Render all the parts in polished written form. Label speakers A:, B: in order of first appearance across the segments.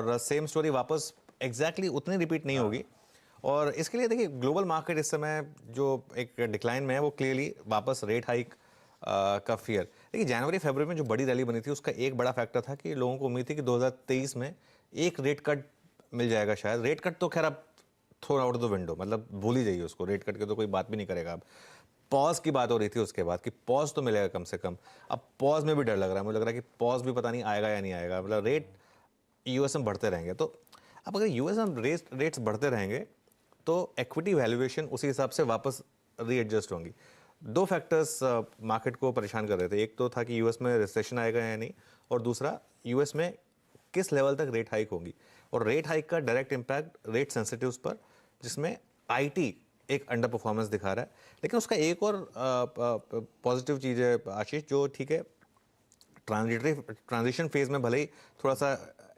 A: और same story वापस exactly उतनी रिपीट नहीं होगी। और इसके लिए देखिए ग्लोबल मार्केट इस समय जो एक डिक्लाइन में है वो क्लियरली वापस रेट हाइक का फियर। देखिए जनवरी फरवरी में जो बड़ी रैली बनी थी उसका एक बड़ा फैक्टर था कि लोगों को उम्मीद थी कि 2023 में एक रेट कट मिल जाएगा शायद। रेट कट तो खैर अब थ्रो आउट द विंडो, मतलब भूल ही जाइए उसको, रेट कट के तो कोई बात भी नहीं करेगा अब। पॉज की बात हो रही थी उसके बाद कि पॉज तो मिलेगा कम से कम। अब पॉज में भी डर लग रहा है, मुझे लग रहा है कि पॉज भी पता नहीं आएगा या नहीं आएगा। मतलब रेट यूएस में बढ़ते रहेंगे, तो अब अगर यूएस में रेट्स बढ़ते रहेंगे तो एक्विटी वैल्यूएशन उसी हिसाब से वापस रीएडजस्ट होंगी। दो फैक्टर्स मार्केट को परेशान कर रहे थे, एक तो था कि यूएस में रिसेशन आएगा या नहीं, और दूसरा यूएस में किस लेवल तक रेट हाइक होगी। और रेट हाइक का डायरेक्ट इम्पैक्ट रेट सेंसिटिव्स पर, जिसमें आईटी एक अंडर परफॉर्मेंस दिखा रहा है। लेकिन उसका एक और पॉजिटिव चीज़ है आशीष, जो ठीक है ट्रांजिशन फेज में भले ही थोड़ा सा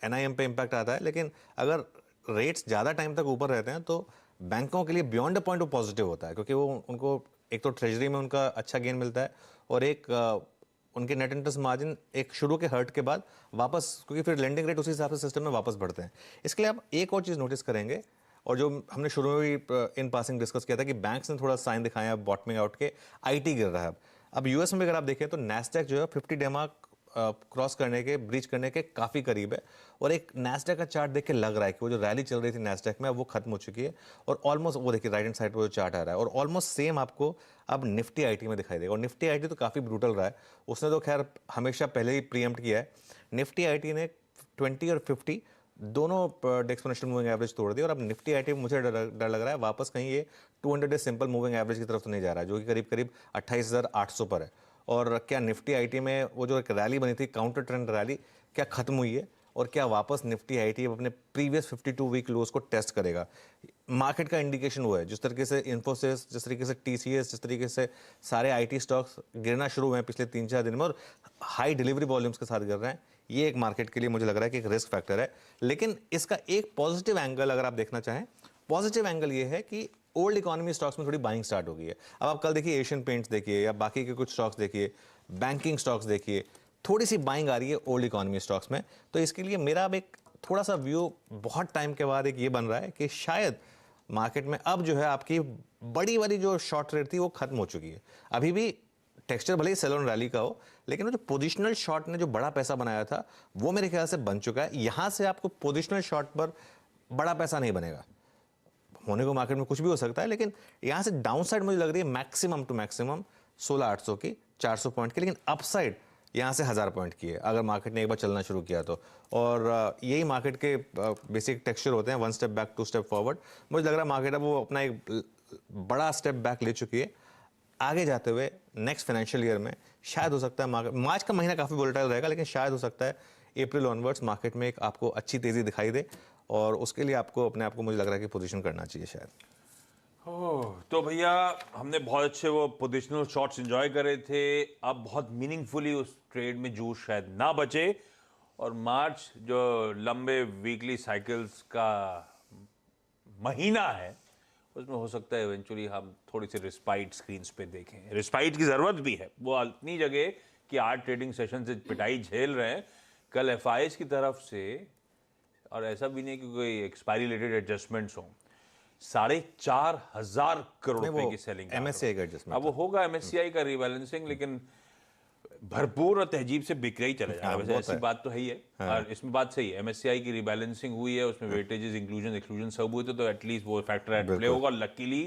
A: एनआईएम पे इम्पैक्ट आता है, लेकिन अगर रेट्स ज़्यादा टाइम तक ऊपर रहते हैं तो बैंकों के लिए बियॉन्ड द पॉइंट वो पॉजिटिव होता है, क्योंकि वो उनको एक तो ट्रेजरी में उनका अच्छा गेन मिलता है, और एक उनके नेट इंटरेस्ट मार्जिन एक शुरू के हर्ट के बाद वापस, क्योंकि फिर लेंडिंग रेट उसी हिसाब से सिस्टम में वापस बढ़ते हैं। इसके लिए आप एक और चीज़ नोटिस करेंगे, और जो हमने शुरू में भी इन पासिंग डिस्कस किया था कि बैंक्स ने थोड़ा साइन दिखाया बॉटमिंग आउट के, आईटी गिर रहा है अब यूएस में। अगर आप देखें तो नैस्डैक जो है 50 डे मार्क क्रॉस करने के, ब्रीच करने के काफ़ी करीब है। और एक नैस्डैक का चार्ट देख के लग रहा है कि वो जो रैली चल रही थी नैस्डैक में वो खत्म हो चुकी है, और ऑलमोस्ट वो देखिए राइट हैंड साइड पर जो चार्ट आ रहा है, और ऑलमोस्ट सेम आपको अब निफ्टी आईटी में दिखाई देगा। और निफ्टी आईटी तो काफ़ी ब्रूटल रहा है, उसने तो खैर हमेशा पहले ही प्रीएम्प्ट किया है। निफ्टी आईटी ने 20 और 50 दोनों एक्सपोनेंशियल मूविंग एवरेज तोड़ दी, और अब निफ्टी आईटी में मुझे डर लग रहा है वापस कहीं ये 200 डे सिंपल मूविंग एवरेज की तरफ तो नहीं जा रहा है, जो कि करीब करीब 28,800 पर है। और क्या निफ्टी आईटी में वो जो एक रैली बनी थी काउंटर ट्रेंड रैली, क्या खत्म हुई है, और क्या वापस निफ्टी आईटी अपने प्रीवियस 52 वीक लोज को टेस्ट करेगा? मार्केट का इंडिकेशन वो है, जिस तरीके से इन्फोसिस, जिस तरीके से टीसीएस, जिस तरीके से सारे आईटी स्टॉक्स गिरना शुरू हुए हैं पिछले 3-4 दिन में, और हाई डिलीवरी वॉल्यूम्स के साथ गिर रहे हैं, ये एक मार्केट के लिए मुझे लग रहा है कि एक रिस्क फैक्टर है। लेकिन इसका एक पॉजिटिव एंगल अगर आप देखना चाहें, पॉजिटिव एंगल ये है कि ओल्ड इकोनॉमी स्टॉक्स में थोड़ी बाइंग स्टार्ट हो गई है। अब आप कल देखिए एशियन पेंट्स देखिए, या बाकी के कुछ स्टॉक्स देखिए, बैंकिंग स्टॉक्स देखिए, थोड़ी सी बाइंग आ रही है ओल्ड इकोनॉमी स्टॉक्स में। तो इसके लिए मेरा अब एक थोड़ा सा व्यू बहुत टाइम के बाद एक ये बन रहा है कि शायद मार्केट में अब जो है आपकी बड़ी वाली जो शॉर्ट रेट थी वो खत्म हो चुकी है। अभी भी टेक्सचर भले ही सेल ऑन रैली का हो, लेकिन वो जो पोजिशनल शॉर्ट ने जो बड़ा पैसा बनाया था वो मेरे ख्याल से बन चुका है। यहां से आपको पोजिशनल शॉर्ट पर बड़ा पैसा नहीं बनेगा, होने को मार्केट में कुछ भी हो सकता है, लेकिन यहां से डाउनसाइड मुझे लग रही है मैक्सिमम टू मैक्सिमम 16,800 की, 400 पॉइंट की, लेकिन अपसाइड यहां से 1000 पॉइंट की है अगर मार्केट ने एक बार चलना शुरू किया तो। और यही मार्केट के बेसिक टेक्सचर होते हैं, 1 स्टेप बैक 2 स्टेप फॉरवर्ड। मुझे लग रहा है मार्केट अब वो अपना एक बड़ा स्टेप बैक ले चुकी है। आगे जाते हुए नेक्स्ट फाइनेंशियल ईयर में शायद हो सकता है मार्केट, मार्च का महीना काफ़ी वोलेटाइल रहेगा, लेकिन शायद हो सकता है अप्रैल ऑनवर्ड्स मार्केट में एक आपको अच्छी तेज़ी दिखाई दे, और उसके लिए आपको अपने आप को मुझे लग रहा है कि पोजीशन करना चाहिए शायद।
B: तो भैया हमने बहुत अच्छे वो पोजिशनल शॉट्स एंजॉय करे थे, अब बहुत मीनिंगफुली उस ट्रेड में जूस शायद ना बचे, और मार्च जो लंबे वीकली साइकिल्स का महीना है उसमें हो सकता है इवेंचुअली हम थोड़ी सी रिस्पाइट स्क्रीन्स पे देखें। रिस्पाइट की ज़रूरत भी है, वो इतनी जगह कि 8 ट्रेडिंग सेशन से पिटाई झेल रहे हैं। कल एफआईएस की तरफ से, और ऐसा भी नहीं कि कोई एक्सपायरी रिलेटेड एडजस्टमेंट्स हों, 4,500 करोड़ रुपए की सेलिंग।
A: एमएससीआई का एडजस्टमेंट
B: अब वो होगा एमएससीआई का रीबैलेंसिंग, लेकिन भरपूर और तहजीब से बिक रही चला जा रहा है। वैसे ऐसी बात तो है ही है, और इसमें बात सही है, एमएससीआई की रीबैलेंसिंग हुई है, उसमें वेटेजेस इंक्लूजन एक्सक्लूजन सब हुए थे, तो एटलीस्ट वो फैक्टर एट प्ले होगा। लकीली